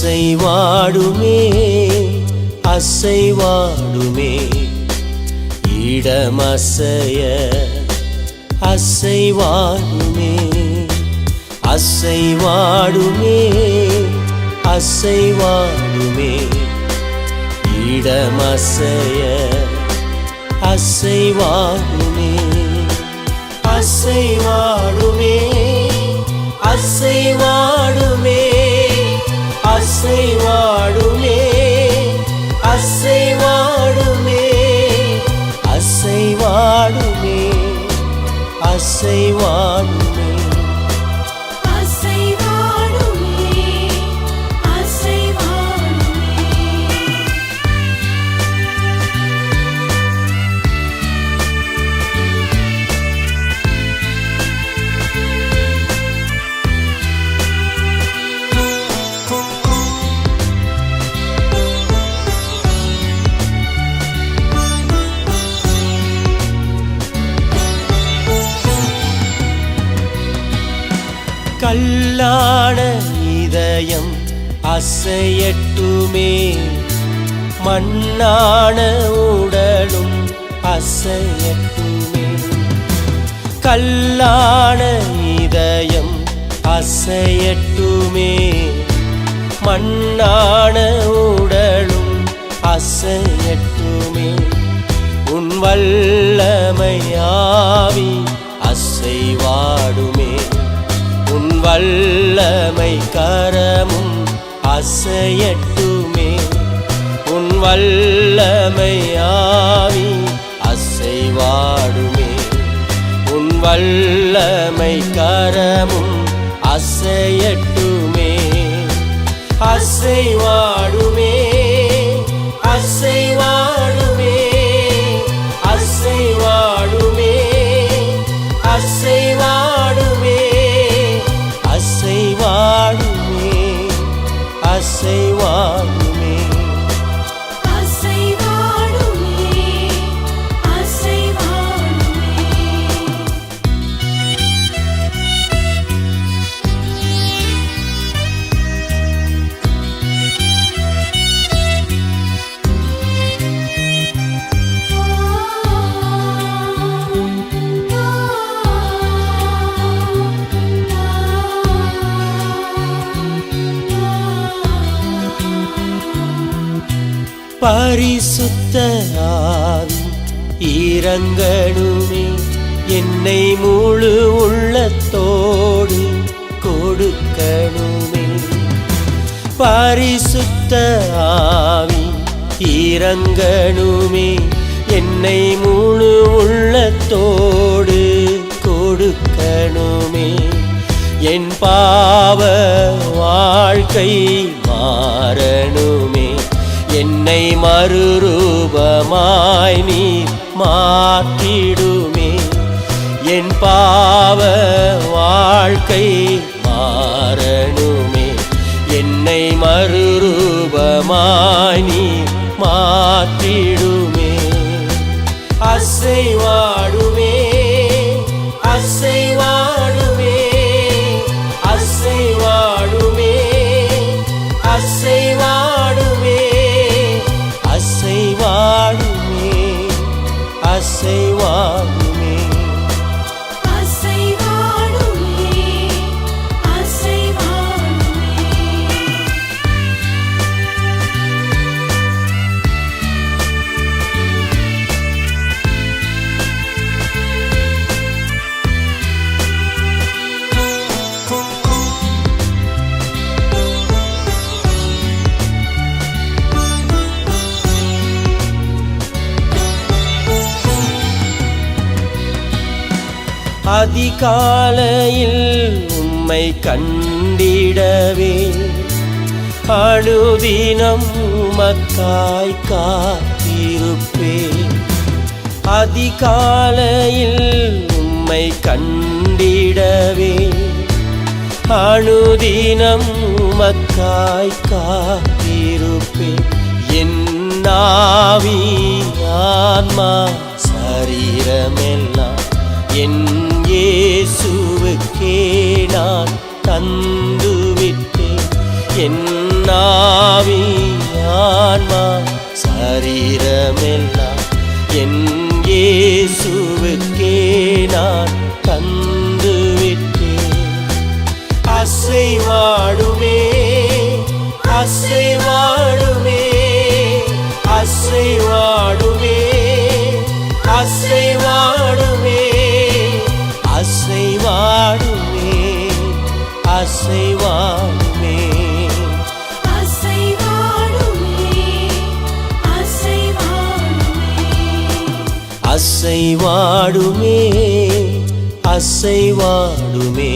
அசைவாடுமே அசைவாடுமே இடமசைய அசைவாடுமே அசைவாடுமே அசைவாடுமே இடமசைய அசைவாடுமே அசைவாடுமே அசைவாடுமே அசைவாடுமே அசைவாடுமே அசைவாடுமே அசைவாடுமே கல்லான இதயம் அசையட்டுமே மண்ணான உடலும் அசையட்டுமே கல்லான இதயம் அசையட்டுமே மண்ணான உடலும் அசையட்டுமே உன் வல்லமையாவி அசைவாடுமே உன் வல்லமை கரமும் அசையட்டுமே உன் வல்லமையாவி அசைவாடுமே உன் வல்லமை கரமும் அசையட்டுமே அசைவாடுமே அசைவாடுமே அசைவாடுமே அசைவாடுமே அசைவாடுமே அசைவாடுமே பரிசுத்த ஆவி இறங்கணுமே என்னை முழு உள்ளத்தோடு கொடுக்கணுமே பரிசுத்த ஆவி இறங்கணுமே என்னை முழு உள்ளத்தோடு கொடுக்கணுமே என் பாவ வாழ்க்கை மாறணுமே என்னை மறுரூபமாய் நீ மாற்றிடுமே என் பாவ வாழ்க்கை மாறணுமே என்னை மறுரூபமாய் நீ மாற்றிடுமே அசைவாடுமே அசைவாடுமே அசைவாடுமே அசைவாடுமே அசைவாடுமே அசைவாடுமே அதிகாலையில் உம்மை கண்டிடவே அனுதினம் உமக்காய் காத்திருப்பேன். அதிகாலையில் உம்மை கண்டிடவே அனுதினம் உமக்காய் காத்திருப்பேன். என் ஆவி ஆன்மா சரீரமெல்லாம் என் இயேசுவுக்கே நான் தந்துவிட்டேன். என் ஆவி ஆன்மா சரீரமெல்லாம் என் இயேசுவுக்கே நான் தந்துவிட்டேன். அசைவாடுமே அசைவாடுமே அசைவாடுமே அசைவாடுமே அசைவாடுமே அசைவாடுமே அசைவாடுமே அசைவாடுமே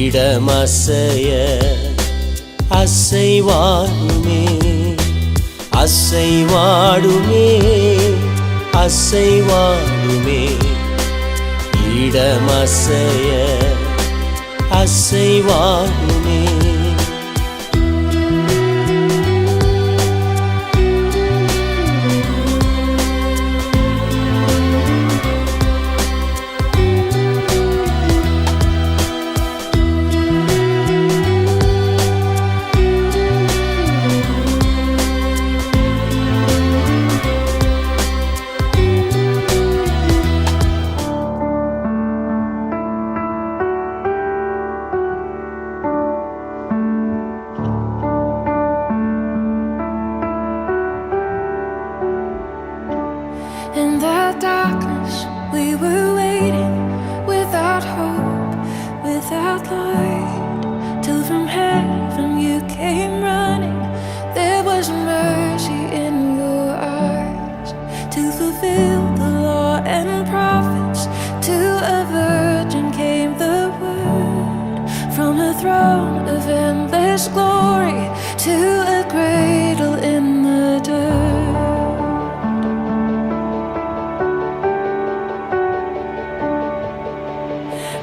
இடமசைய அசைவாடுமே அசைவாடுமே அசைவாடுமே இடமசைய அசைவாடுமே. In the darkness we were waiting, without hope, without light, till from heaven you came running. There was mercy in your eyes to fulfill the law and prophets. To a virgin came the word, from a throne of endless glory to a cradle in the dirt.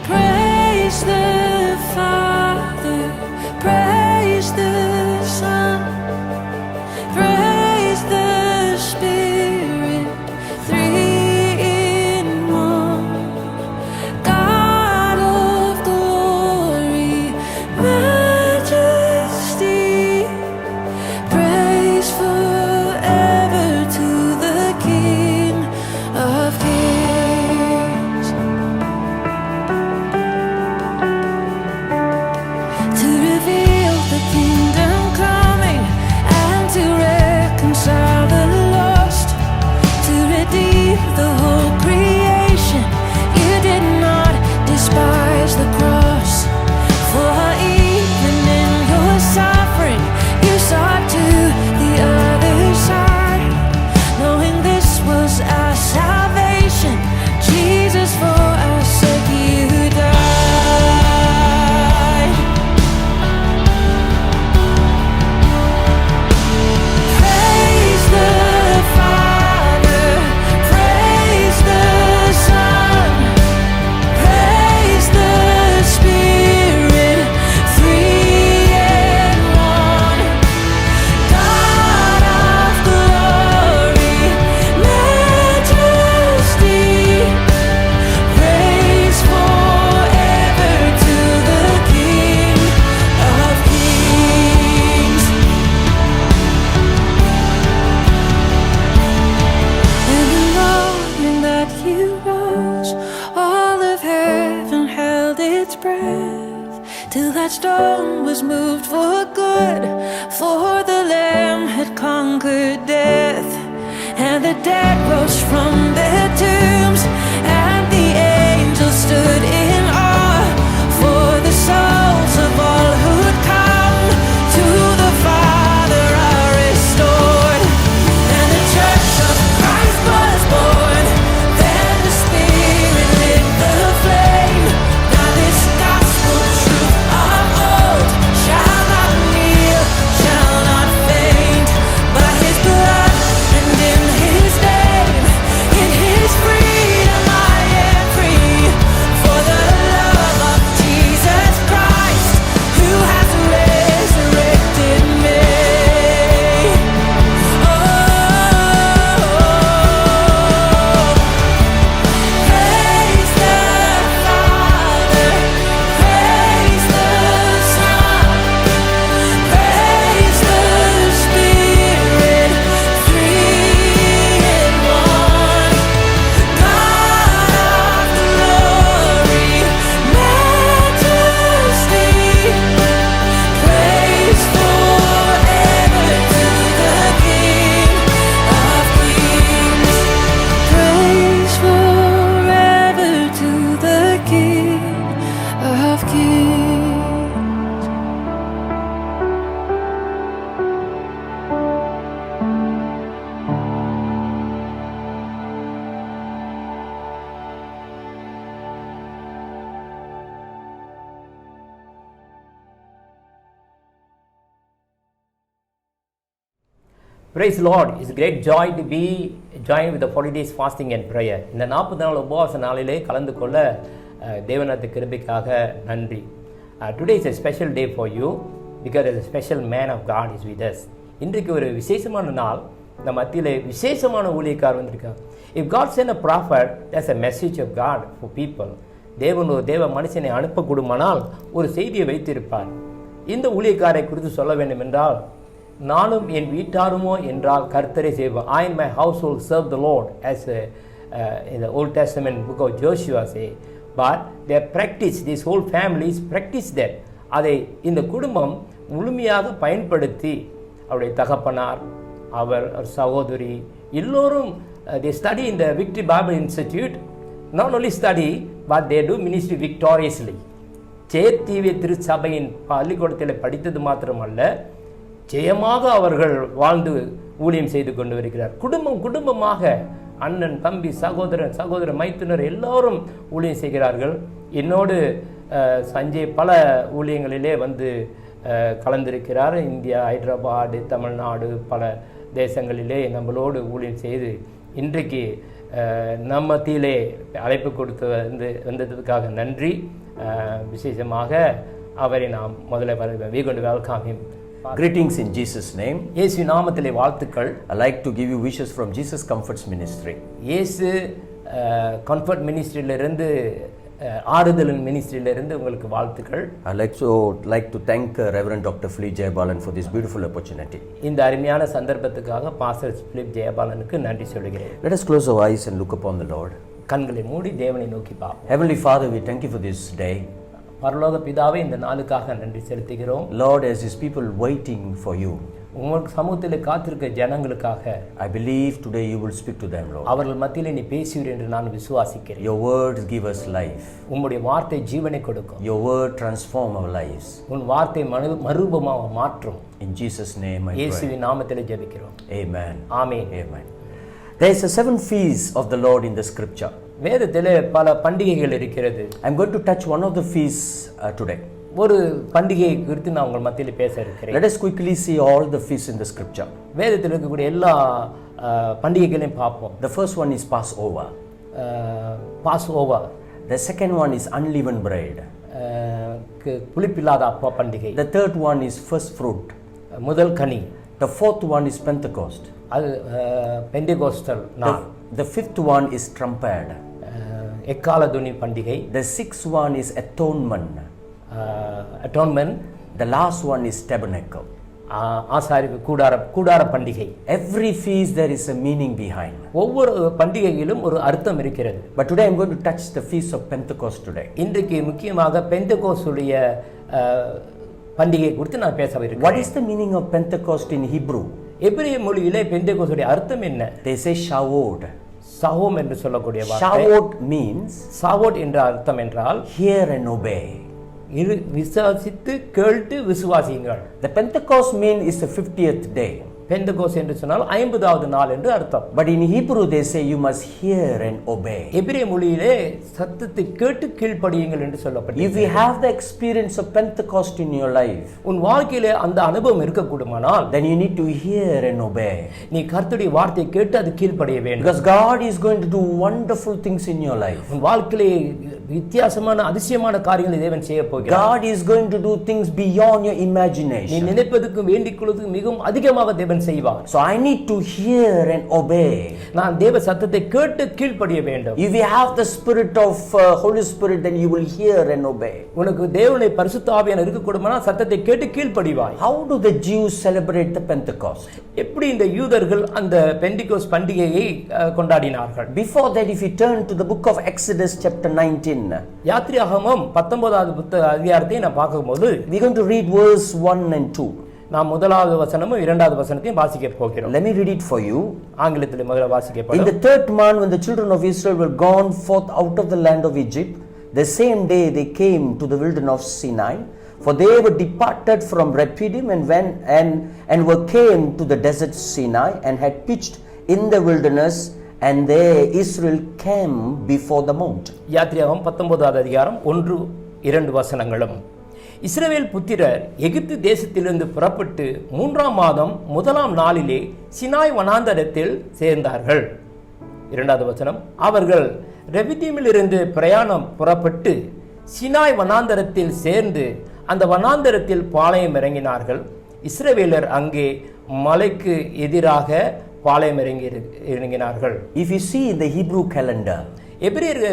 Praise the Father, praise the Son, praise the Spirit, three in one. God of glory, majesty, praise forever to the King of Kings. To reveal the kingdom coming and to reconcile the lost, to redeem the whole creation. You did not despise the cross, for even in your suffering you saw to the other side, knowing this was our salvation. Jesus, for our sake you died. Praise the Father, praise the Son, praise the Spirit, three in one. God of glory, majesty, praise forever to the King of Kings. In the morning that you rose, all of heaven held its breath, till that stone was moved for good, for the Lamb had conquered death, and the dead rose from their tombs, and the angels stood in awe, for the souls of all who'd come to the Father are restored. And the church of Christ was born. Then the Spirit lit the flame. Now this gospel truth of old shall not need Praise the Lord. It's a great joy to be joined with the 40 days fasting and prayer. இந்த 40 நாள் உபவாச நாளிலே கலந்து கொள்ள தேவனது கிருபைக்காக நன்றி. Today is a special day for you because a special man of God is with us. இன்றைக்கு ஒரு விசேஷமான நாள். நம்ம மத்தியிலே விசேஷமான ஊழியக்காரர் வந்திருக்கார். If God send a prophet, that's a message of God for people. தேவன் ஒரு தேவ மனுஷனை அனுப்பக்கூடுமானால் ஒரு செய்தியை வைத்திருப்பார். இந்த ஊழியக்காரை குறித்து சொல்ல வேண்டும் என்றால், நானும் என் வீட்டாருமோ என்றால் கர்த்தரை செய்வார். I and my household serve the Lord, as in the Old Testament book of Joshua say. But they practice, this whole families practice that. அதை இந்த குடும்பம் முழுமையாக பயன்படுத்தி அவருடைய தகப்பனார், அவர் சகோதரி எல்லோரும் they study in the Victory Bible Institute. Not only study, but they do ministry victoriously. ஜெயத்தீவிய திருச்சபையின் பள்ளிக்கூடத்தில் படித்தது மாத்திரமல்ல, ஜெயமாக அவர்கள் வாழ்ந்து ஊழியம் செய்து கொண்டு வருகிறார். குடும்பமாக அண்ணன், தம்பி, சகோதர மைத்துனர் எல்லோரும் ஊழியம் செய்கிறார்கள். என்னோடு சஞ்சய் பல ஊழியங்களிலே வந்து கலந்திருக்கிறார். இந்தியா, ஹைதராபாத், தமிழ்நாடு, பல தேசங்களிலே நம்மளோடு ஊழியம் செய்து இன்றைக்கு நம்ம மத்தியிலே அழைப்பு கொடுத்து வந்ததுக்காக நன்றி. விசேஷமாக அவரை நாம் முதல்ல we going to welcome him. Greetings in Jesus name. இயேசு நாமத்திலே வாழ்த்துக்கள். I like to give you wishes from Jesus Comforts Ministry. இயேசு கம்ஃபர்ட் மினிஸ்ட்ரியிலிருந்து, ஆறுதலின் மினிஸ்ட்ரியிலிருந்து உங்களுக்கு வாழ்த்துக்கள். I like to thank Reverend Dr. Philip Jayabalan for this beautiful opportunity. இந்த அருமையான சந்தர்ப்பத்துக்காக pastor Philip ஜெயபாலனுக்கு நன்றி சொல்கிறேன். Let us close our eyes and look upon the Lord. கண்களை மூடி தேவனை நோக்கி பார்ப்போம். Heavenly Father, we thank you for this day. பரலோக பிதாவே, இந்த நாளுக்காக நன்றி செலுத்துகிறோம். Lord, as His people waiting for you, உங்களுக்கு சமூகத்தில் காத்திருக்க ஜனங்களுக்காக I believe today you will speak to them, Lord. அவர்கள் மத்தியில் நீ பேசுவீர் என்று நான் விசுவாசிக்கிறேன். Your words give us life. உம்முடைய வார்த்தை ஜீவனை கொடுக்கும். Your word transform our lives. உன் வார்த்தை மறுரூபமாக மாற்றும். In Jesus name I pray. இயேசுவின் நாமத்திலே ஜெபிக்கிறோம். Amen. Amen. Amen. There is a 7 feasts of the Lord in the scripture. வேதத்திலே பல பண்டிகைகள் இருக்கிறது. I'm going to touch one of the feasts today. ஒரு பண்டிகை குறித்து நான் உங்கள் மத்தியில் பேச இருக்கிறேன். Let us quickly see all the feasts in the scripture. வேதத்தில் இருக்கக்கூடிய எல்லா பண்டிகைகளையும் பார்ப்போம். The first one is Passover. Passover. The second one is unleavened bread. புளிப்பில்லாத அப்பா பண்டிகை. The third one is first fruit. முதல் கனி. The fourth one is Pentecost. அது பெந்தெகோஸ்தல் நாள். The fifth one is trumpet. எக்கால துணி பண்டிகை. The sixth one is atonement. Atonement. The last one is tabernacle. ஆசாரிப்பு கூடார பண்டிகை. Every feast there is a meaning behind. ஒவ்வொரு பண்டிகையிலும் ஒரு அர்த்தம் இருக்கிறது. But today I'm going to touch the feast of Pentecost today. இன்றைக்கு முக்கியமாக பெந்தெகோஸ்துடைய பண்டிகை குறித்து நான் பேச இருக்கிறேன். What is the meaning of Pentecost in Hebrew? எபிரேய மொழியிலே பெந்தெகோஸ்துடைய அர்த்தம் என்ன? They say Shavuot. சவோம் என்று சொல்லக்கூடிய வார்த்தை. Shavuot means சாவோட் என்ற அர்த்தம் என்றால் hear and obey. விசுவாசித்து கேட்டு விசுவாசியுங்கள். The Pentecost mean is the 50th day. பெந்தெகோஸ் என்று சொன்னால் 50வது நாள் என்று அர்த்தம். But in Hebrew they say you must hear and obey. எபிரேய மொழியிலே சத்தத்தை கேட்டு கீழ்ப்படியுங்கள் என்று சொல்லப்பட்டது. If you have the experience of Pentecost in your life, உன் வாழ்க்கையிலே அந்த அனுபவம் இருக்கக்கூடுமானால், then you need to hear and obey. நீ கர்த்தருடைய வார்த்தையை கேட்டு அது கீழ்ப்படிய வேண்டும். Because God is going to do wonderful things in your life. உன் வாழ்க்கையிலே வித்தியாசமான அதிசயமான காரியங்களை தேவன் செய்ய போகிறார். God is going to do things beyond your imagination. நீ நினைப்பதற்கும் வேண்டிக் கொள்வதற்கும் மிகவும் அதிகமாக தேவன் செய்வார். So I need to hear and obey. நான் தேவ சத்தத்தை கேட்டு கீழ்ப்படிய வேண்டும். If you have the spirit of Holy Spirit, then you will hear and obey. உனக்கு தேவனுடைய பரிசுத்த ஆவியானவர் இருக்கக்கூடுமானால் சத்தத்தை கேட்டு கீழ்ப்படிவாய். How do the Jews celebrate the Pentecost? எப்படி இந்த யூதர்கள் அந்த பெந்தெகோஸ்து பண்டிகையை கொண்டாடினார்கள்? Before that, if you turn to the book of Exodus chapter 19, யாத்திராகமம் 19வது அதிகாரத்தை நான் பார்க்கும்போது, we're going to read verse 1 and 2. நாம் முதலாவது வசனமும் இரண்டாவது வசனத்தையும் வாசிக்க போகிறோம். Let me read it for you. ஆங்கிலத்தில் முதல்ல வாசிக்கப்படும். In the 3rd month, when the children of Israel were gone forth out of the land of Egypt, the same day they came to the wilderness of Sinai, for they were departed from Rephidim and were came to the desert Sinai and had pitched in the wilderness, and there Israel came before the mount. யாத்திராகமம் 19வது அதிகாரம் 1-2 வசனங்களும். இஸ்ரவேல் புத்திரர் எகிப்து தேசத்திலிருந்து புறப்பட்டு 3ஆம் மாதம் 1ஆம் நாளிலே சினாய் வனாந்தரத்தில் சேர்ந்தார்கள். 2வது வசனம், அவர்கள் ரெபிதீமிலிருந்து பிரயாணம் புறப்பட்டு சினாய் வனாந்தரத்தில் சேர்ந்து அந்த வனாந்தரத்தில் பாளையம் இறங்கினார்கள். இஸ்ரவேலர் அங்கே மலைக்கு எதிராக பாளையம் இறங்கினார்கள். If you see in the Hebrew calendar, எபிரேயர்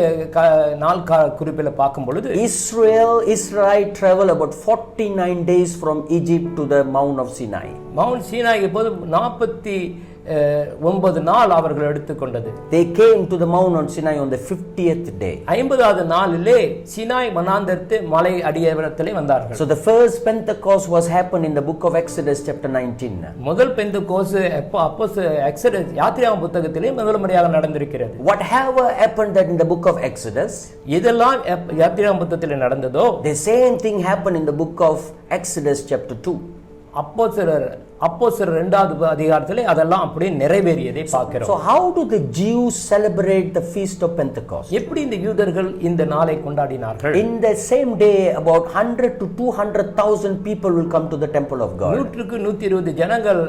நாள் குறிப்பில் பார்க்கும் பொழுது Israel travel about 49 days from Egypt to the Mount of Sinai. Mount Sinai போது 49 நாள் அவர்கள் எடுத்துக்கொண்டது. They came to the Mount of Sinai on the 50th day. 50வது நாளிலே சினாய் வனாந்தரத்து மலை அடிவாரத்திலே வந்தார்கள். So the first Pentecost was happened in the book of Exodus chapter 19. முதல் பெந்தெகோஸ்து exodus யாத்திராகம புத்தகத்திலே முதல் முறையாக நடந்திருக்கிறது. Whatever happened that in the book of Exodus, இதெல்லாம் யாத்திராகம புத்தகத்திலே நடந்ததோ the same thing happened in the book of Exodus chapter 2. அப்போஸ்தலர் 2வது அதிகாரத்திலே அதெல்லாம் அப்படியே நிறைவேறியதை பார்க்கிறோம். So how do the Jews celebrate the feast of Pentecost? எப்படி இந்த யூதர்கள் இந்த நாளை கொண்டாடினார்கள்? In the same day about 100 to 200,000 people will come to the temple of God. 100க்கு 120 ஜனங்கள்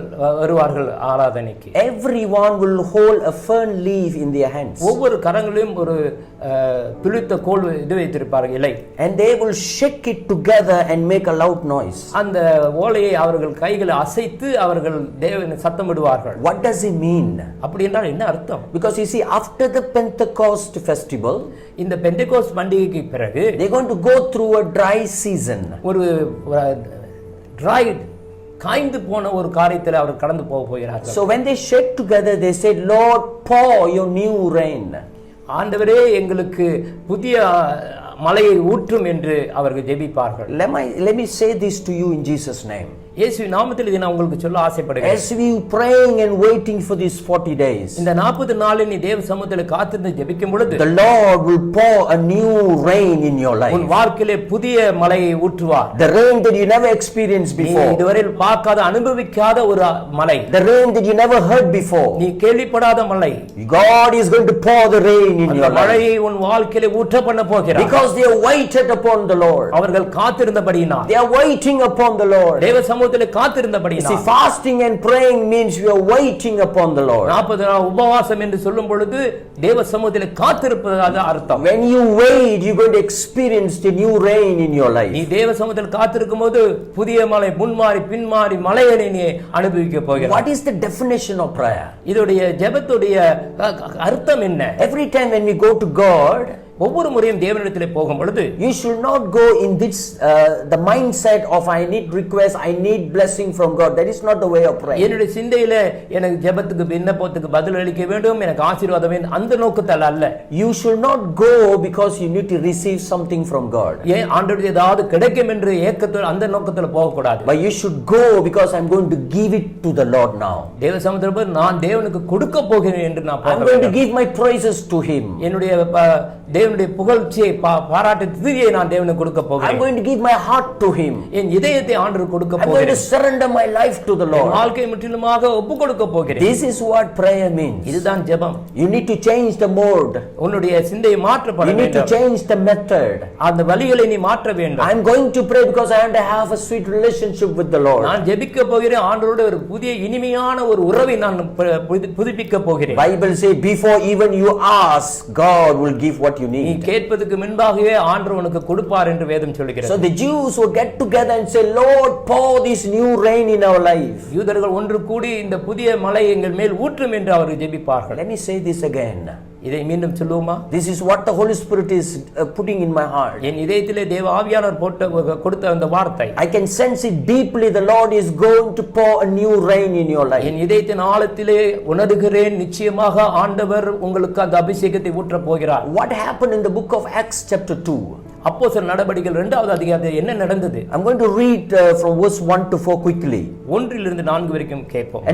வருவார்கள் ஆராதனைக்கு. Everyone will hold a fern leaf in their hands. ஒவ்வொரு கரங்களிலும் ஒரு துளிர்த்த கோல் இது வைத்திருப்பார்கள், இலை. And they will shake it together and make a loud noise. அந்த ஓலையை அவர்கள் கைகளை அசைத்து அவர்கள் தேவனை சத்தமிடுவார்கள். What does it mean? அப்படி என்றால் என்ன அர்த்தம்? Because you see, after the Pentecost festival, இந்த பெந்தெகோஸ்து பண்டிகைக்கு பிறகு they're going to go through a dry season. ஒரு dry காய்ந்து போன ஒரு காரியத்தில் அவர் கடந்து போகிறார்கள். So when they shake together, they said, Lord, pour your new rain. ஆண்டவரே எங்களுக்கு புதிய மலையை ஊற்றும் என்று அவர்கள் ஜெபிப்பார்கள். Let me say this to you in Jesus' name. இயேசுவின் நாமத்தில் இதை நான் உங்களுக்கு சொல்ல ஆசைப்படுகிறேன். As we praying and waiting for these 40 days, இந்த 40 நாளில் நீ தேவ சமூகத்தில் காத்திருந்து ஜெபிக்கும் பொழுது the Lord will pour a new rain in your life. உன் வாழ்க்கையிலே புதிய மலையை ஊற்றுவார். The rain that you never experienced before. இதுவரையில் பார்க்காத அனுபவிக்காத ஒரு மலை. The rain that you never heard before. நீ கேள்விப்படாத மலை. God is going to pour the rain in your life. மழையை உன் வாழ்க்கையிலே ஊற்ற பண்ண போகிறார். Because they are waited upon the Lord. அவர்கள் காத்திருந்தபடியினால். They are waiting upon the Lord. தேவ சமூகத்திலே காத்திருந்தபடியினால். See, fasting and praying means we are waiting upon the Lord. 40 நாள் உபவாசம் என்று சொல்லும் பொழுது தேவ சமூகத்திலே காத்திருப்பதாக அர்த்தம். When you wait, you are going to experience the new rain in your life. நீ தேவ சமூகத்தில் காத்திருக்கும்போது புதிய மலை முன்மாறி பின்மாறி மலையை நீ அனுபவிக்க போகிறாய். What is the definition of prayer? இதோடைய ஜெபத்துடைய அர்த்தம் என்ன? Every time when we go to God, ஒவ்வொரு முறையும் தேவனிடத்திலே போகும் பொழுது you should not go in this the mindset of I need request, I need blessing from God. That is not the way of prayer. என்னுடைய சிந்தையில எனக்கு ஜெபத்துக்கு விண்ணப்பத்துக்கு பதில் அளிக்க வேண்டும், எனக்கு ஆசீர்வாதம் வேண்டும், அந்த நோக்கத்தால் அல்ல. You should not go because you need to receive something from God. ஏன் ஆண்டவருடைய ஏதாவது கிடைக்கும் என்று ஏக்கத்தோடு அந்த நோக்கத்துல போக கூடாது. But you should go because I'm going to give it to the Lord now. தேவ சமூகத்தில் நான் தேவனுக்கு கொடுக்க போகிறேன் என்று நான் I'm going to give my praises to him. என்னுடைய தேவனுடைய புகழ்ச்சியை பாராட்டு துதியை நான் தேவனுக்கு கொடுக்க போகிறேன். I'm going to give my heart to him. என் இதயத்தை ஆண்டவருக்கு கொடுக்க போகிறேன். I'm going to surrender my life to the Lord. வாழ்க்கையை முற்றிலுமாக ஒப்புக் கொடுக்க போகிறேன். This is what prayer means. இதுதான் ஜெபம். You need to change the mode. உன்னுடைய சிந்தையை மாற்றப்பட வேண்டும். You need to change the method. அந்த வழிகளை நீ மாற்ற வேண்டும். I'm going to pray because I want to have a sweet relationship with the Lord. நான் ஜெபிக்க போகிறேன், ஆண்டவரோடு ஒரு புதிய இனிமையான ஒரு உறவை நான் புதுப்பிக்க போகிறேன். Bible say before even you ask, God will give what you need. நீ கேட்பதற்கு முன்பாகவே ஆண்டவர் உனக்கு கொடுப்பார் என்று வேதம் சொல்கிறது. So the Jews would get together and say, Lord, pour this new rain in our life. யூதர்கள் ஒன்று கூடி இந்த புதிய மழை எங்கள் மேல் ஊற்றும் என்று அவர்கள் ஜெபிப்பார்கள். Let me say this again. இதை மீண்டும் சொல்லுவோமா? This is what the Holy Spirit is putting in my heart. என் இதயத்திலே தேவ ஆவியானவர் கொடுத்த அந்த வார்த்தை. I can sense it deeply. The Lord is going to pour a new rain in your life. என் இதயத்தின் ஆழத்திலே உணர்கிறேன், நிச்சயமாக ஆண்டவர் உங்களுக்கு அந்த அபிஷேகத்தை ஊற்ற போகிறார். What happened in the book of Acts chapter 2? அப்போஸ்தலர் நடபடிகள் 2வது அதிகாரத்தில் என்ன நடந்தது? I'm going to read from verse 1 to 4 quickly. 1 இலிருந்து 4 வரைக்கும் கேட்போம்.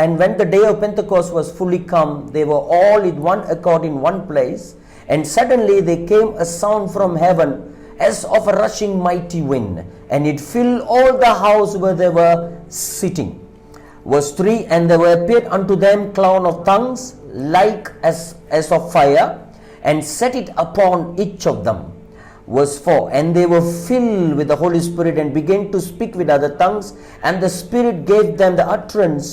And when the day of Pentecost was fully come, they were all in one accord in one place, and suddenly there came a sound from heaven as of a rushing mighty wind, and it filled all the house where they were sitting. Verse 3, and there appeared unto them cloud of tongues like as of fire, and set it upon each of them. Verse 4, and they were filled with the Holy Spirit and began to speak with other tongues, and the Spirit gave them the utterance.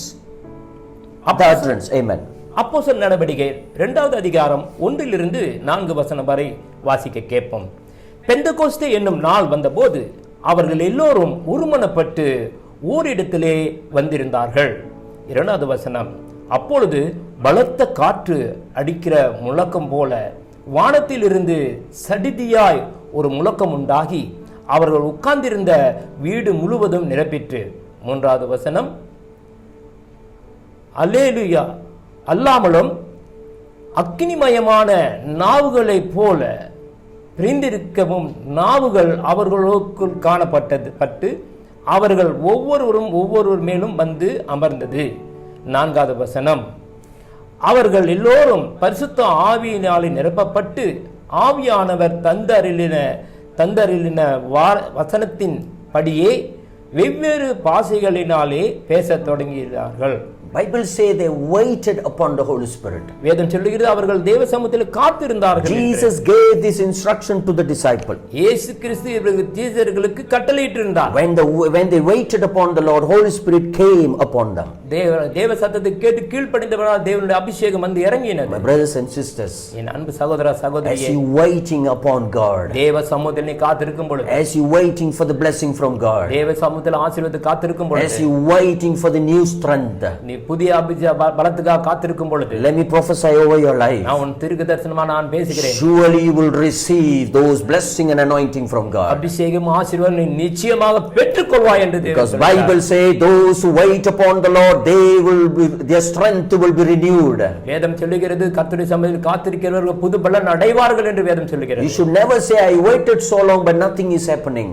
Amen. அப்போஸ்தலர் நடவடிக்கை 2வது அதிகாரம் 1 4 வசனம் வரை வாசிக்க கேட்போம். பெந்தெகோஸ்தே என்னும் நாள் வந்தபோது அவர்கள் எல்லோரும் ஒருமனப்பட்டு ஓரிடத்திலே வந்திருந்தார்கள். 2வது வசனம், அப்பொழுது பலத்த காற்று அடிக்கிற முழக்கம் போல வானத்தில் இருந்து சடிதியாய் ஒரு முழக்கம் உண்டாகி அவர்கள் உட்கார்ந்திருந்த வீடு முழுவதும் நிரப்பிற்று. 3வது வசனம், அல்லேலூயா, அல்லாமலும் அக்கினிமயமான நாவுகளைப் போல பிரிந்திருக்கவும் நாவுகள் அவர்களுக்குள் காணப்பட்டு அவர்கள் ஒவ்வொருவர் மேலும் வந்து அமர்ந்தது. 4வது வசனம், அவர்கள் எல்லோரும் பரிசுத்த ஆவியினாலே நிரப்பப்பட்டு ஆவியானவர் தந்தரிலின வசனத்தின் படியே வெவ்வேறு பாஷைகளினாலே பேசத் தொடங்கினார்கள். Bible say they waited upon the Holy Spirit. வேதம் சொல்லுகிறது அவர்கள் தேவ சமூகத்தில் காத்திருந்தார்கள். Jesus gave this instruction to the disciple. இயேசு கிறிஸ்து இவர்களுக்கு சீடர்களுக்கு கட்டளையிட்டிருந்தார். When they waited upon the Lord, Holy Spirit came upon them. தேவ சத்தத்தை கேட்டு கீழ்ப்படிந்தவர்களால் தேவனுடைய அபிஷேகம் வந்து இறங்கினது. My brothers and sisters, என் அன்பு சகோதர சகோதரியே, as you waiting upon God, தேவ சமூகத்தில் நீ காத்திருக்கும் பொழுது, as you waiting for the blessing from God, தேவ சமூகத்தில் ஆசீர்வாதத்தை காத்திருக்கும் பொழுது, as you waiting for the new strength, நீ புதிய பலத்துக்காக காத்திருக்கும் பொழுது, let me prophesy over your life. நான் உன் தீர்க்கதரிசனமா நான் பேசுகிறேன். Surely you will receive those blessing and anointing from God. அபிஷேகம் ஆசீர்வாதம் நீ நிச்சயமாக பெற்றுக்கொள்வாய் என்று தேவன் Because Bible say those who wait upon the Lord, their strength will be renewed. வேதம் சொல்லுகிறது கர்த்தருடைய சமூகத்தில் காத்திருக்கிறவர்கள் புது பலன் அடைவார்கள் என்று வேதம் சொல்லுகிறது. You should never say I waited so long but nothing is happening.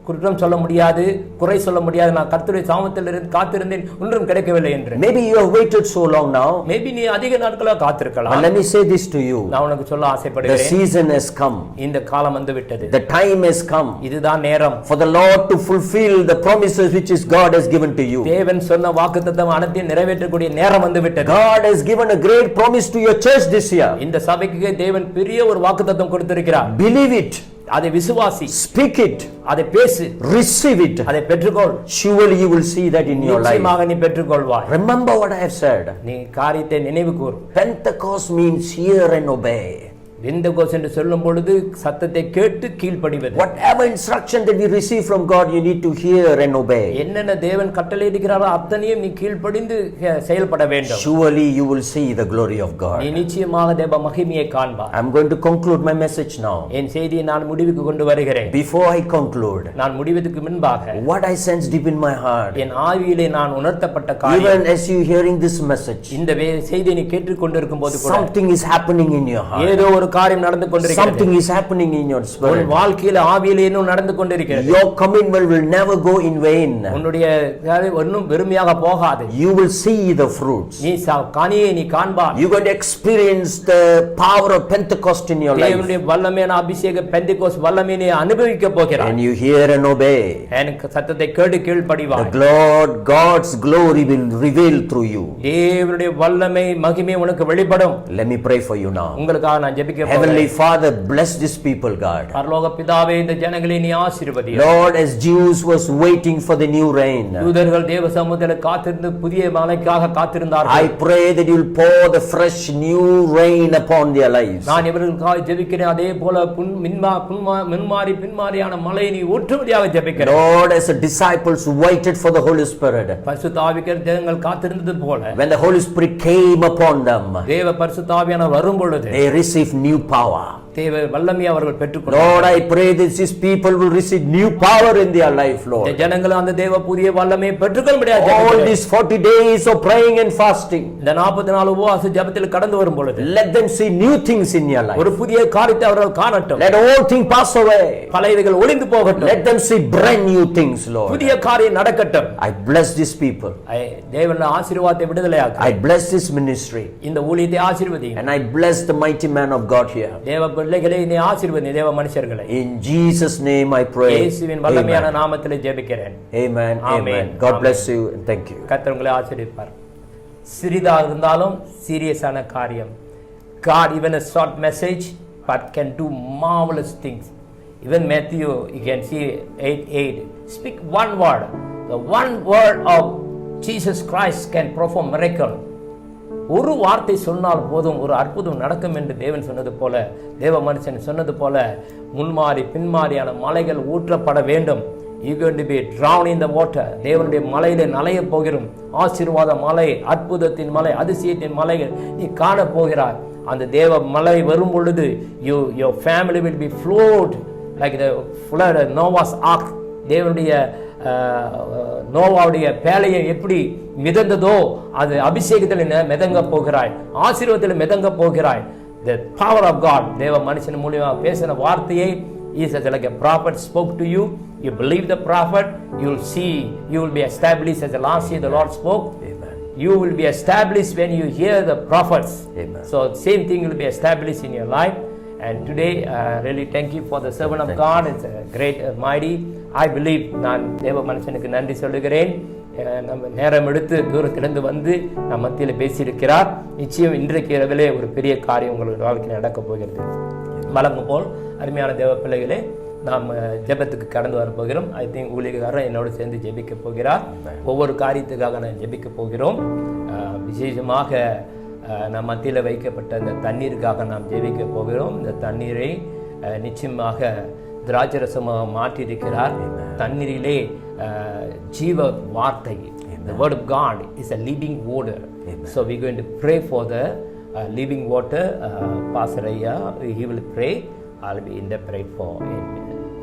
குற்றம் சொல்ல முடியாது, குறை சொல்ல முடியாது, நான் கர்த்தருடைய சமூகத்தில் இருந்து காத்திருந்தேன் ஒன்றும் கிடைக்கவில்லை என்று. Maybe you have waited so long now. Maybe நீ அதிக நாட்களா காத்திருக்கலாம். But let me say this to you. நான் உனக்கு சொல்ல ஆசைப்படுகிறேன். The season has come. இந்த காலம் வந்து விட்டது. The time has come. இதுதான் நேரம். For the Lord to fulfill the promises which is God has given to you. தேவன் சொன்ன வாக்குத்தத்தம் அனைத்தையும் நிறைவேற்றக்கூடிய நேரம் வந்து விட்டது. God has given a great promise to your church this year. இந்த சபைக்கு தேவன் பெரிய ஒரு வாக்குத்தத்தம் கொடுத்திருக்கிறார். Believe it. அதை விசுவாசி. Speak it. அதை பேசு. Receive it. அதை பெற்றுக்கொள். Surely you will see that in your life. நிச்சயமாக நீ பெற்றுக்கொள்வாய். Remember what I have said. நீ காரியத்தை நினைவு கூர். Pentecost means hear and obey. பெந்தெகோஸ்து என்று சொல்லும் பொழுது சத்தத்தை கேட்டு கீழ்ப்படிவது. Whatever instruction that we receive from God, you need to hear and obey. என்னென்ன தேவன் கட்டளையிடுகிறாரோ அத்தனையும் நீ கீழ்ப்படிந்து செயல்பட வேண்டும். Surely you will see the glory of God. நீ நிச்சயமாக தேவ மகிமையை காண்பாய். I'm going to conclude my message now. என் செய்தியை நான் முடிவுக்கு கொண்டு வருகிறேன். Before I conclude, நான் முடிவதற்கு முன்பாக what I sense deep in my heart, என் ஆவியிலே நான் உணர்த்தப்பட்ட காரியம், even as you hearing this message, இந்த செய்தியை நீ கேட்டுக்கொண்டிருக்கும் போது கூட something is happening in your heart. ஏதோ ஒரு காரியம் நடந்து கொண்டிருக்கிறது. Something is happening in your spirit. உன் வாழ்க்கையில ஆவியிலே என்ன நடந்து கொண்டிருக்கிறது. Your commitment will never go in vain. உன்னுடைய ஒன்றும் வெறுமையாக போகாது. You will see the fruits. நீ கனியை நீ காண்பாய். You going to experience the power of Pentecost in your life. தேவனுடைய வல்லமையான அபிஷேக பெந்தெகோஸ்து வல்லமையை நீ அனுபவிக்க போகிறாய். And you hear and obey. எனக்கு சத்தத்தை கேட்டு கீழ்ப்படிவாய். The God's glory will reveal through you. தேவனுடைய வல்லமை மகிமை உனக்கு வெளிப்படும். Let me pray for you now. உங்களுக்காக நான் ஜெபிக்க போகிறேன். Heavenly Father, bless these people, God. பரலோக பிதாவே, இந்த ஜனங்களை நீ ஆசீர்வதியும். Lord, as Jews was waiting for the new rain, யூதர்கள் தேவ சமூகத்தில் காத்திருந்து புதிய மழைக்காக காத்திருந்தார்கள். I pray that you will pour the fresh new rain upon their lives. நான் இவர்களுக்காக ஜெபிக்கிறேன். அதே போல பின்மாரியான மழையை நீ ஊற்றும்படியாக ஜெபிக்கிறேன். Lord, as the disciples waited for the Holy Spirit, பரிசுத்த ஆவியானவர் ஜனங்கள் காத்திருந்தது போல, when the Holy Spirit came upon them, தேவ பரிசுத்த ஆவியானவர் வரும் பொழுது they received new power. தேவ வல்லமையை அவர்கள் பெற்றுக்கொண்டார்கள். Lord, I pray that these people will receive new power in their life, Lord. இந்த ஜனங்கள் அந்த தேவ புதிய வல்லமையை பெற்றுக்கொள்ளும்படியாக All these 40 days of praying and fasting, இந்த 40 நாள் உபவாச ஜெபத்தில் கடந்து வரும் பொழுது, let them see new things in your life. ஒரு புதிய காரியத்தை அவர்கள் காணட்டும். Let all things pass away. பழையவைகள் ஒளிந்து போகட்டும். Let them see brand new things, Lord. புதிய காரியம் நடக்கட்டும். I bless these people. தேவனுடைய ஆசீர்வாதத்தை விடுதலையாக்கு. I bless this ministry. இந்த ஊழியத்தை ஆசீர்வதியும். And I bless the mighty man of God here. தேவ பிள்ளைகளை நீ ஆசீர்வதி, தேவ மனுஷர்களை. In Jesus name I pray. இயேசுவின் வல்லமையான நாமத்திலே ஜெபிக்கிறேன். Amen. Amen. God bless you and thank you. கர்த்தர் உங்களை ஆசீர்வதிப்பார். சிறிதாக இருந்தாலும் சீரியஸான காரியம். God even a short message but can do marvelous things. Even Matthew, you can see 8:8. Speak one word. The one word of Jesus Christ can perform miracle. ஒரு வார்த்தை சொன்னால் போதும் ஒரு அற்புதம் நடக்கும் என்று தேவன் சொன்னது போல, தேவ மனுஷன் சொன்னது போல, முன்மாறி பின்மாறியான மலைகள் ஊற்றப்பட வேண்டும். You going to be drowned in the water. தேவனுடைய மலையிலே நலைய போகிறோம். ஆசீர்வாத மலை, அற்புதத்தின் மலை, அதிசயத்தின் மலைகள் நீ காண போகிறாய். அந்த தேவ மலை வரும் பொழுது your family will be flowed like the flood of Noah's ark. தேவனுடைய நோவாவுடைய பேழையை எப்படி மிதந்ததோ அது அபிஷேகத்தில் மிதங்க போகிறாய், ஆசீர்வாதத்தில் மிதங்க போகிறாய். The power of God, தேவ மனுஷன் மூலமா பேசின வார்த்தையை is like a prophet spoke to you. You believe the prophet, you will see, you will be established as the last year the Lord spoke. Amen. You will be established when you hear the prophets. Amen. So same thing will be established in your life. And today really thank you for the servant of God. It's a great mighty. I believe நான் தேவ மனுஷனுக்கு நன்றி சொல்லுகிறேன். நம்ம நேரம் எடுத்து தூரத்திலிருந்து வந்து நம்ம மத்தியில் பேசியிருக்கிறார். நிச்சயம் இன்றைக்கு இரவிலே ஒரு பெரிய காரியம் உங்களுடைய வாழ்க்கையில் நடக்கப் போகிறது. வழங்கும் போல் அருமையான தேவ பிள்ளைகளே, நாம் ஜெபத்துக்கு கடந்து வர போகிறோம். ஐ திங்க் ஊழியக்காரர் என்னோடு சேர்ந்து ஜெபிக்க போகிறார். ஒவ்வொரு காரியத்துக்காக நான் ஜெபிக்க போகிறோம். விசேஷமாக நம் மத்தியில் வைக்கப்பட்ட இந்த தண்ணீருக்காக நாம் ஜெபிக்க போகிறோம். இந்த தண்ணீரை நிச்சயமாக திராட்சரசமாக மாற்றியிருக்கிறார். தண்ணீரிலே ஜீவ வார்த்தை, the word of God is a living water. So we are going to pray for the living water. Pastor Aya, he will pray. I'll be interpret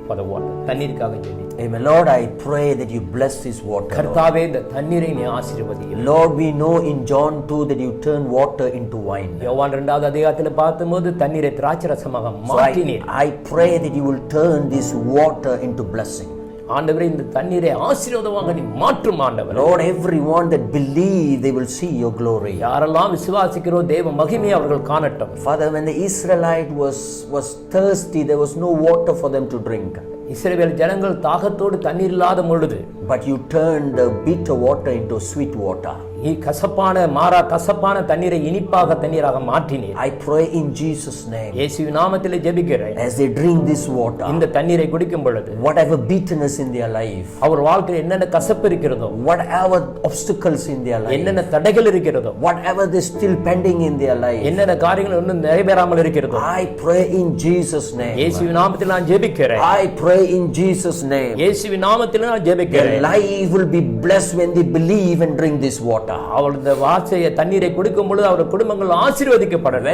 for the water. தண்ணீருக்காக ஜெபி. Amen. Lord, I pray that you bless this water. கர்த்தாவே இந்த தண்ணீரை நீ ஆசீர்வதியும். Lord, we know in John 2 that you turn water into wine. யோவான் 2வது அதிகாரத்தில் பார்த்தபோது தண்ணீரை திராட்சரசமாக மாற்றினீர். I pray that you will turn this water into blessing. ஆண்டவரே இந்த தண்ணீரை ஆசீர்வாதமாக நீ மாற்றும் ஆண்டவரே. Lord, everyone that believe they will see your glory. யாரெல்லாம் விசுவாசிக்கிறோ தேவ மகிமையை அவர்கள் காணட்டும். Father, when the Israelite was thirsty, there was no water for them to drink. இஸ்ரவேல் ஜனங்கள் தாகத்தோடு தண்ணீர் இல்லாத பொழுது, but you turned the bitter water into sweet water. நீ கசப்பான தண்ணீரை இனிப்பாக தண்ணீராக மாற்றினீர். I pray in Jesus name, இயேசுவின் நாமத்திலே ஜெபிக்கிறேன். as they drink this water, இந்த தண்ணீரை குடிக்கும் பொழுது whatever bitterness in their life, அவர் வாழ்க்கையில் என்னென்ன கசப்பு இருக்கிறதோ, whatever obstacles in their life, என்னென்ன தடைகள் இருக்கிறதோ, whatever is still pending in their life, என்னென்ன காரியங்கள் இன்னும் நிறைவேறாமல் இருக்கிறதோ, I pray in Jesus name, இயேசுவின் நாமத்தில் நான் ஜெபிக்கிறேன். I pray in Jesus name, இயேசுவின் நாமத்தில் நான் their ஜெபிக்கிறேன். life will be blessed when they believe and drink this water. அவருடைய வார்த்தையை தண்ணீரை குடிக்கும் பொழுது அவருடைய குடும்பங்கள் ஆசீர்வதிக்கப்படும்.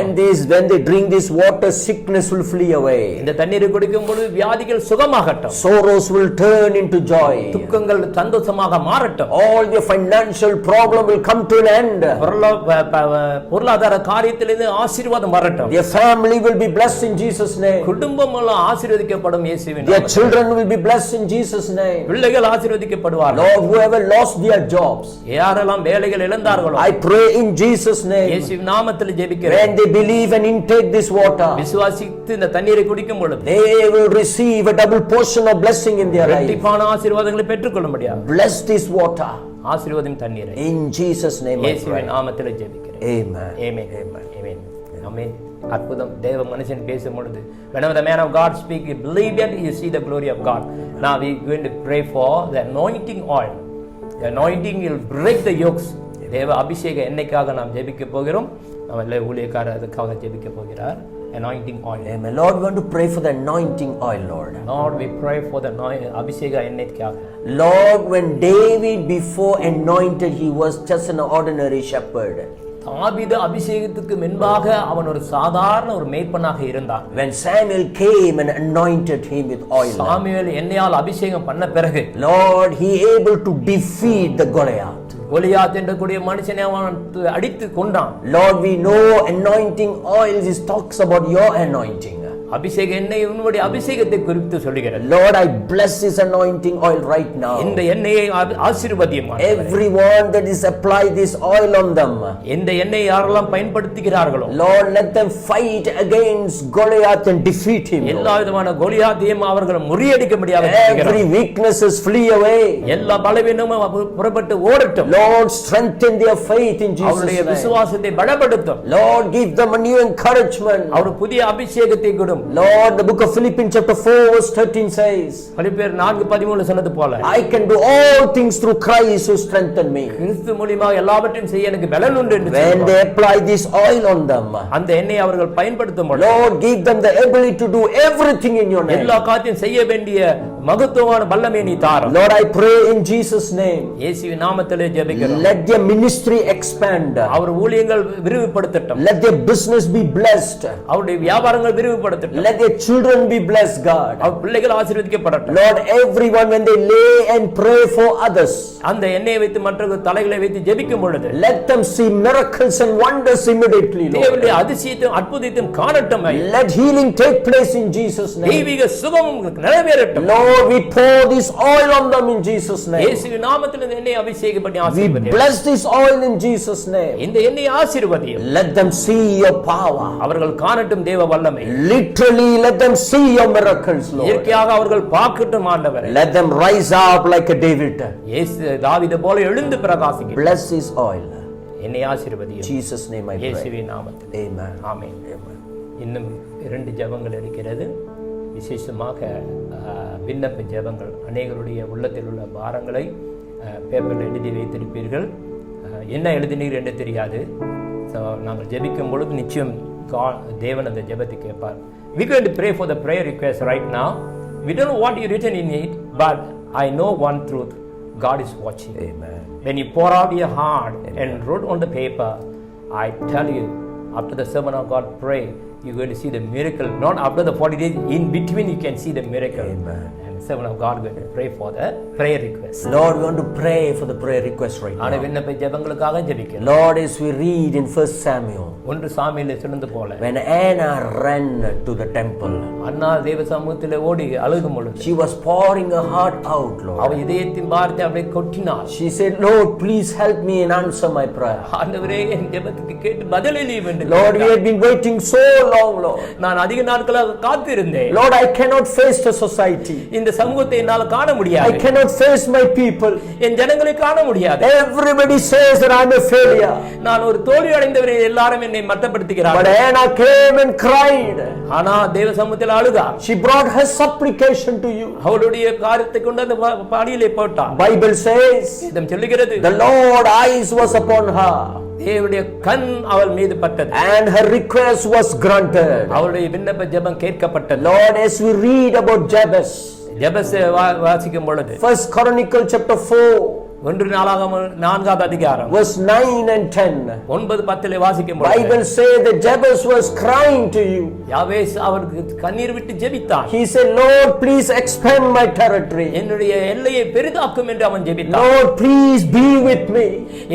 when they drink this water, sickness will flee away. இந்த தண்ணீரை குடிக்கும் பொழுது வியாதிகள் சுகமாகட்டும். Sorrows will turn into joy. துக்கங்கள் சந்தோஷமாக மாறட்டும். All your financial problem will come to an end. பொருளாதார காரியத்திலிருந்து ஆசீர்வாதம் வரட்டும். Their family will be blessed in Jesus name. குடும்பம் எல்லாம் ஆசீர்வதிக்கப்படும் இயேசுவின் Their நாமத்தில். children will be blessed in Jesus name. பிள்ளைகள் ஆசீர்வதிக்கப்படுவார்கள். Lord, whoever lost their jobs, யாரெல்லாம் வேலைகள் இழந்தார்களோ, I pray in Jesus name, இயேசுவின் நாமத்தில் ஜெபிக்கிறேன். when they believe and intake this water, விசுவாசித்து இந்த தண்ணீரை குடிக்கும் பொழுது they will receive a double portion of blessing in their life. இரட்டிப்பான ஆசீர்வாதங்களை பெற்றுக்கொள்ள முடியும். Bless this water ஆசீர்வாதம் தண்ணீரை in Jesus name. I pray. இயேசுவின் நாமத்தில் ஜெபிக்கிறேன். Amen. Amen. Amen. Amen. அற்புதம். தேவ மனுஷன் பேசும் பொழுது, whenever the man of God speak, you believe that you see the glory of God. Now we are going to pray for the anointing oil. The anointing will break the yokes. தேவ அபிஷேக எண்ணெய்க்காக நாம் ஜெபிக்க போகிறோம். நம்ம எல்லா ஊழியக்காரர் அதுக்காக ஜெபிக்க போகிறார். Anointing oil. Amen. Lord, we want to pray for the anointing oil, Lord. Lord, we pray for the அபிஷேக எண்ணெய்க்காக. Lord, when David before anointed, he was just an ordinary shepherd. தாவீது அபிஷேகத்துக்கு முன்பாக அவன் ஒரு சாதாரண ஒரு மேய்ப்பனாக இருந்தான். When Samuel came and anointed him with oil, Samuel எண்ணெயால் அபிஷேகம் பண்ண பிறகு, Lord, he able to defeat the Goliath. Goliath என்ற கூடிய மனுஷனை அவன் அடித்து கொண்டான். Lord, we know anointing oils is talks about your anointing. அபிஷேக எண்ணெய் உன்னுடைய அபிஷேகத்தை குறித்து சொல்லுகிறது. Lord, I bless this anointing oil right now. இந்த எண்ணெயை ஆசீர்வதியும். Everyone that is apply this oil on them. இந்த எண்ணெயை யாரெல்லாம் பயன்படுத்துகிறார்களோ, Lord, let them fight against Goliath and defeat him. எல்லா விதமான கோலியாத்தையும் அவர்கள் முறியடிக்க முடியாது. Every weaknesses flee away. எல்லா பலவீனமும் புறப்பட்டு ஓடட்டும். Lord, strengthen their faith in Jesus' அவருடைய name. விசுவாசத்தை பலப்படுத்தும். Lord, give them a new encouragement. அவர் புதிய அபிஷேகத்தை கொடும். Lord, the book of Philippians chapter 4 verse 13 says, பிலிப்பியர் 4:13 சொன்னது போல, I can do all things through Christ who strengthened me. கிறிஸ்து மூலமாக எல்லாவற்றையும் செய்ய எனக்கு பலன் உண்டு என்று When they apply this oil on them, அந்த எண்ணெயை அவர்கள் பயன்படுத்தும் பொழுது, Lord, give them the ability to do everything in your name. எல்லா காரியத்தையும் செய்ய வேண்டிய மகத்துவமான வல்லமையை நீ தாரும். Lord, I pray in Jesus' name. இயேசுவின் நாமத்திலே ஜெபிக்கிறோம். Let their ministry expand. அவர் ஊழியங்கள் விரிவுபடுத்தட்டும். Let their business be blessed. அவருடைய வியாபாரங்கள் விரிவுபடுத்தட்டும். Let their children be blessed, God. அவர் பிள்ளைகள் ஆசீர்வதிக்கப்படட்டும். Lord, everyone when they lay and pray for others, அந்த எண்ணெயை வைத்து மற்றவர்கள் தலைகளை வைத்து ஜெபிக்கும் பொழுது, let them see miracles and wonders immediately, Lord. தேவனுடைய அதிசயத்தையும் அற்புதத்தையும் காணட்டும். Let healing take place in Jesus' name. தெய்வீக சுகம் நிறைவேறட்டும். Lord, we pour this oil on them in Jesus' name. இயேசுவின் நாமத்தில் இந்த எண்ணெயை அபிஷேகம் பண்ணி We ஆசீர்வதியும். bless this oil in Jesus' name. இந்த எண்ணெயை ஆசீர்வதியும். Let them see your power. அவர்கள் காணட்டும் தேவ வல்லமை. Literally, let them see your miracles, Lord. இயற்கையாக அவர்கள் பார்க்கட்டும் ஆண்டவரே. Let them rise up like a David. இயேசு தாவீது போல எழுந்து பிரகாசிக்கட்டும். Bless this oil. என்னை ஆசீர்வதியும். Jesus' name I pray. இயேசுவின் நாமத்தில். Amen. ஆமென். இன்னும் 2 ஜெபங்கள் இருக்கிறது. விசேஷமாக விண்ணப்ப ஜெபங்கள். அநேகருடைய உள்ளத்தில் உள்ள பாரங்களை பேப்பரில் எழுதி வைத்திருப்பீர்கள். என்ன எழுதினீர்கள் என்று தெரியாது. நாங்கள் ஜெபிக்கும் பொழுது நிச்சயம் தேவன் அந்த ஜெபத்தை கேட்பார். We going to pray for the prayer request right now. We don't know what you written in it, but I know one truth. God is watching. Amen. When you pour out your heart and wrote on the paper, I tell you, after the sermon of God, pray. You're going to see the miracle. Not after the 40 days, in between you can see the miracle. Amen. And the servant of God going to pray for the prayer request. Lord, we want to pray for the prayer request right now. விண்ணப்ப ஜெபங்களுக்காக ஜெபிக்கிறோம். Lord, as we read in 1 Samuel, 1 சாமுவேலிலே சொன்னது போல, when Anna ran to the temple, அன்னா தேவ சமூகத்திலே ஓடி அழுகும் பொழுது, she was pouring her heart out, Lord. அவ இதயத்தின் வார்த்தை அப்படியே கொட்டினாள். She said, Lord, please help me and answer my prayer. ஆண்டவரே என் ஜெபத்துக்கு கேட்டு பதிலளியும் என்று. Lord, we have been waiting so long, Lord. நான் அதிக நாட்களாக காத்திருந்தேன். Lord, I cannot face the society. இந்த சமூகத்தை என்னால் காண முடியாது. I cannot face my people. என் ஜனங்களை காண முடியாது. Everybody says that I am a failure. நான் ஒரு தோல்வி அடைந்தவரை எல்லாரும் என்னை மட்டப்படுத்துகிறார்கள். But Anna came and cried. ஆனா தேவ சமூகத்தில் அழுதாள். She brought her supplication to you. அவளுடைய காரியத்தை கொண்டு அந்த பாடியிலே போட்டாள். Bible says, இதம் சொல்லுகிறது, the Lord eyes was upon her. தேவனுடைய கண் அவள் மீது பட்டது. And her request was granted. அவளுடைய விண்ணப்ப ஜெபம் கேட்கப்பட்டது. Lord, as we read about Jabez, ஜெபத்தை வாசிக்கும் பொழுது, 1 Chronicle chapter 4, 1 நாளாகமம் 4வது அதிகாரம் verse 9 and 10. 9-10 வாசிக்கும் பொழுது, Bible says that Jabez was crying to you. யாவேஸ் அவருக்கு கண்ணீர் விட்டு ஜெபித்தான். He said, Lord, please expand my territory. என்னுடைய எல்லையை பெரிதாக்கும் என்று அவன் ஜெபித்தான். Lord, please be with me.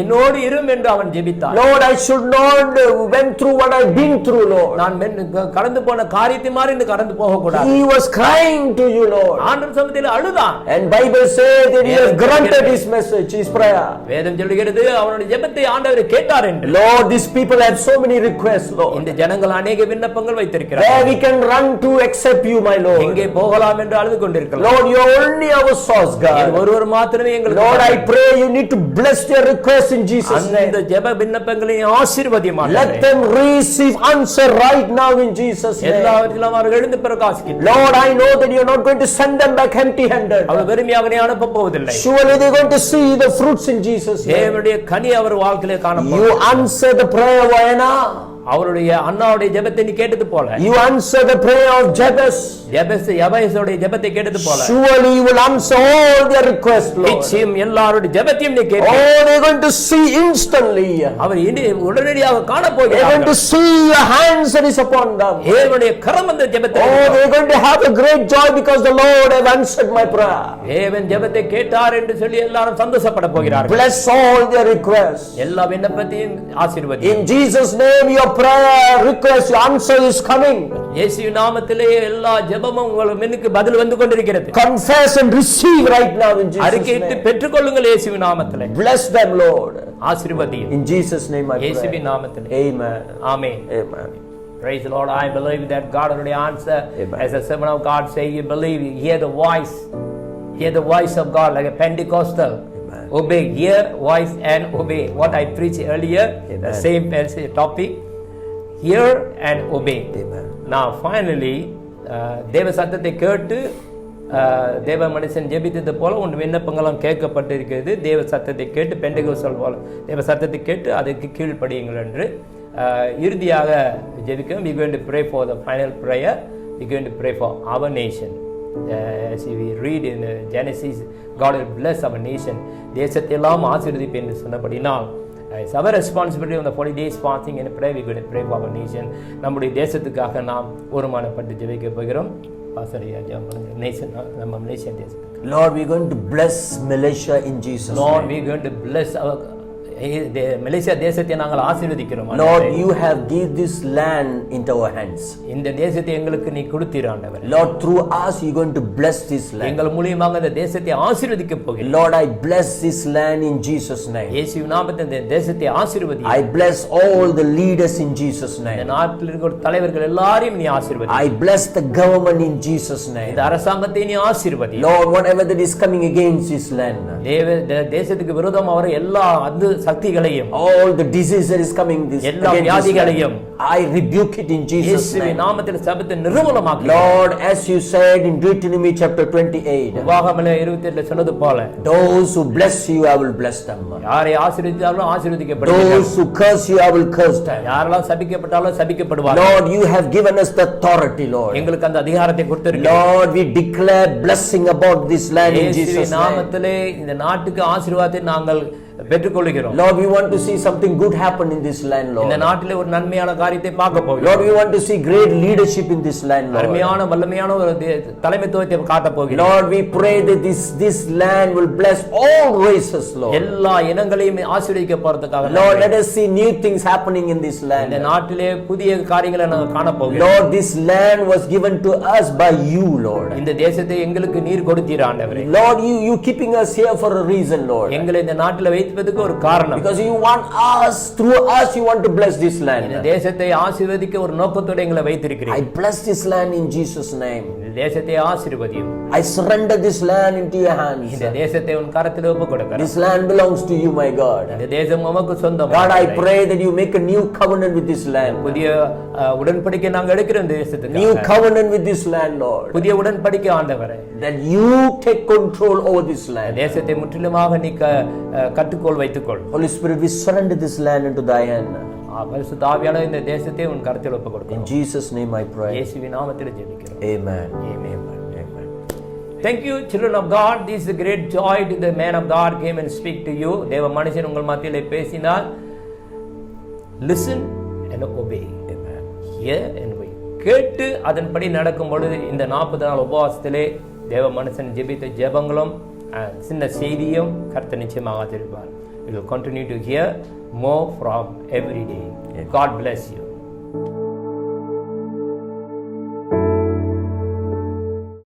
என்னோடு இரும் என்று அவன் ஜெபித்தான். Lord, I should not went through what I've been through, Lord. நான் கடந்து போன காரியத்தை மாதிரி இந்த கடந்து போக கூடாது. He was crying to you, Lord. ஆண்டவர் சமூகத்தில் அழுதான். And Bible says that he has granted his message, his prayer. வேதம் சொல்லுகிறது அவனுடைய ஜெபத்தை ஆண்டவர் கேட்டார் என்று. Lord, these people have so many requests, Lord. இந்த ஜனங்கள் अनेक விண்ணப்பங்கள் வைத்திருக்கிறார்கள். Where we can run to accept you, my Lord. எங்கே போகலாம் என்று அழுது கொண்டிருக்கிறார்கள். Lord, you are only our source, God. ஒருவர் மாத்திரமே எங்களுக்கு. Lord, I pray you need to bless their requests in Jesus' name. அந்த ஜெப விண்ணப்பங்களை ஆசீர்வதியும். Let them receive answer right now in Jesus' name. எல்லாவற்றிலும் அவர்கள் எழுந்து பிரகாசிக்கட்டும். Lord, I know that you are not going to send them back empty-handed. அவர் வெறுமையாக அனுப்ப போவதில்லை. Surely they are going to see the fruits in Jesus' name. தேவனுடைய கனி அவர் வாழ்க்கையிலே காணப்படும். You answer the prayer of Anna. அவருடைய அண்ணாவுடைய ஜெபத்தை நீ கேட்டது போல, You answer the prayer of Jabez. யாபேசுடைய ஜெபத்தை கேட்டது போல, Surely you will answer all their requests, Lord. நிச்சயம் எல்லாருடைய ஜெபத்தையும் நீ கேட்பாய். Oh, they are going to see instantly. அவர் உடனடியாக காண They are போகிறார்கள். going to see your hands that is upon them. தேவனுடைய கரம் அந்த ஜெபத்தை. Oh, they are going to have a great joy because the Lord has answered my prayer. தேவன் ஜெபத்தை கேட்டார் என்று சொல்லி எல்லாரும் சந்தோஷப்பட போகிறார்கள். Bless all their requests. எல்லா விண்ணப்பத்தையும் ஆசீர்வதி. In Jesus' name, your prayer request, your answer is coming. இயேசுவின் நாமத்திலே எல்லா ஜெபமும் உங்கள் முன்னுக்கு பதில் வந்து கொண்டிருக்கிறது. Confess and receive right now in Jesus' அறிக்கையிட்டு name. பெற்றுக்கொள்ளுங்கள் இயேசுவின் நாமத்திலே. Bless them, Lord. ஆசீர்வதியும். In Jesus' name I pray. இயேசுவின் நாமத்திலே. Amen. Amen. Amen. Praise the Lord. I believe that God already answered. Amen. As a servant of God say, you believe, you hear the voice. Hear the voice of God like a Pentecostal. Amen. Obey, hear voice and obey. What I preached earlier, the Amen. same topic. Hear and obey. Amen. Now finally, தேவ சத்தத்தை கேட்டு தேவ மனுஷன் ஜெபித்தது போல உன் விண்ணப்பங்களும் கேட்கப்பட்டிருக்கிறது. தேவ சத்தத்தை கேட்டு பெண்டெகோஸ்தல் போல தேவ சத்தத்தை கேட்டு அதுக்கு கீழ்ப்படியுங்கள் என்று இறுதியாக ஜெபிக்கும். We going to pray for the final prayer. We going to pray for our nation. As we read in Genesis, God will bless our nation. தேசத்தை எல்லாம் ஆசீர்வதிப்பேன் என்று சொன்னபடினால் it's our responsibility on the 40 days fasting and pray. We going to pray for our nation. நம்முடைய தேசத்துக்காக நாம் ஒருமனப்பட்டு ஜெபிக்க போகிறோம். பாசரியா ஜெபம் பண்ணுங்க. நேஷன் நம்ம மலேசியா தேசத்துக்கு. Lord, we are going to bless Malaysia in Jesus' Lord, name. we going to bless our Malaysia தேசத்தை நாங்கள் ஆசீர்வதிக்கிறோம். Lord, you have given this land into our hands. இந்த தேசத்தை எங்களுக்கு நீ கொடுத்தீர் ஆண்டவரே. Lord, through us you are going to bless this land. எங்கள் மூலமாக இந்த தேசத்தை ஆசீர்வதிக்க போகிறீர். Lord, I bless this land in Jesus' name. இயேசுவின் நாமத்தில் இந்த தேசத்தை ஆசீர்வதி. I bless all the leaders in Jesus' இந்த name. நாட்டில் இருக்கிற தலைவர்கள் எல்லாரையும் நீ ஆசீர்வதி. I bless the government in Jesus' name. இந்த அரசாங்கத்தை நீ ஆசீர்வதி. Lord, whatever that is coming against this land, தேசத்துக்கு விரோதமாக வர எல்லா அது சக்திகளையும், all the disease that is coming எல்லா against this வியாதிகளையும் land, I rebuke it in Jesus' இயேசுவின் name. நாமத்தில் சபத்தை நிர்மூலமாக்கு. Lord, as you said in Deuteronomy chapter 28, உபாகமம் 28ல சொன்னது போல those who bless you, I will bless them. யாரை ஆசீர்வதித்தாலும் ஆசீர்வதிக்கப்படுவார்கள். Those who curse you, I will curse them. யாரெல்லாம் சபிக்கப்பட்டாலும் சபிக்கப்படுவார்கள். Lord, you have given us the authority, Lord. எங்களுக்கு அந்த அதிகாரத்தை கொடுத்திருக்கிறீர். Lord, we declare blessing about this land in Jesus' இயேசுவின் name. நாமத்திலே இந்த நாட்டுக்கு ஆசீர்வாதத்தை நாங்கள் பெற்றுக்கொள்கிறோம். Lord, we want to see something good happen in this land, இந்த Lord. நாட்டிலே ஒரு நன்மையான காரியத்தை பார்க்க போகிறோம். Lord, we want to see great leadership in this land, Lord. அருமையான வல்லமையான ஒரு தலைமைத்துவத்தை காட்ட போகிறோம். Lord, we pray that this land will bless all races, Lord. எல்லா இனங்களையும் ஆசீர்வதிக்க போறதுக்காக Lord, let us see new things happening in this இந்த land. நாட்டிலே புதிய காரியங்களை நாங்கள் காண போகிறோம். Lord, this land was given to us by you, Lord. இந்த தேசத்தை எங்களுக்கு நீர் கொடுத்தீர் ஆண்டவரே. Lord, you keeping us here for a reason, Lord. எங்களை இந்த நாட்டில் வைப்பதற்கு ஒரு காரணம். Because you want us, through us, you want to bless this இந்த land. தேசத்தை ஆசீர்வதிக்க ஒரு நோக்கத்தோடு எங்களை I வைத்திருக்கிறீர். bless this land in Jesus' name. இந்த தேசத்தை ஆசீர்வதியும். I surrender this land into your hands. இந்த தேசத்தை உன் கரத்தில் ஒப்புக் கொடுக்கிறேன். This land belongs to you, my God. இந்த தேசம் உமக்கு சொந்தம். God, I pray that you make a new covenant with this land. புதிய உடன்படிக்கை நாங்க எடுக்கிறோம் இந்த தேசத்துக்கு. New covenant with this land, Lord. புதிய உடன்படிக்கை ஆண்டவரே. That you take control over this land. தேசத்தை முற்றிலுமாக நீ கட்டுக்கோள் வைத்துக்கொள். Holy Spirit, we surrender this land into thy hand. பரிசுத்த ஆவியானவர் இந்த தேசத்தை உன் கரத்தில் ஒப்புக் கொடுக்கிறோம். In Jesus' name I pray. இயேசுவின் நாமத்தில் ஜெபிக்கிறோம். Amen. Amen. Amen. Thank you, children of God. This is a great joy to the man of God came and speak to you. தேவ மனுஷன் உங்கள் மத்தியிலே பேசினார். Listen and obey. Amen. Hear and obey. கேட்டு அதன்படி நடக்கும் பொழுது இந்த 40 நாள் உபவாசத்திலே தேவ மனுஷன் ஜெபித்த ஜெபங்களும் சின்ன செய்தியும் கர்த்தர் நிச்சயமாக ஆசீர்வதிப்பார். We will continue to hear more from every day. God bless you.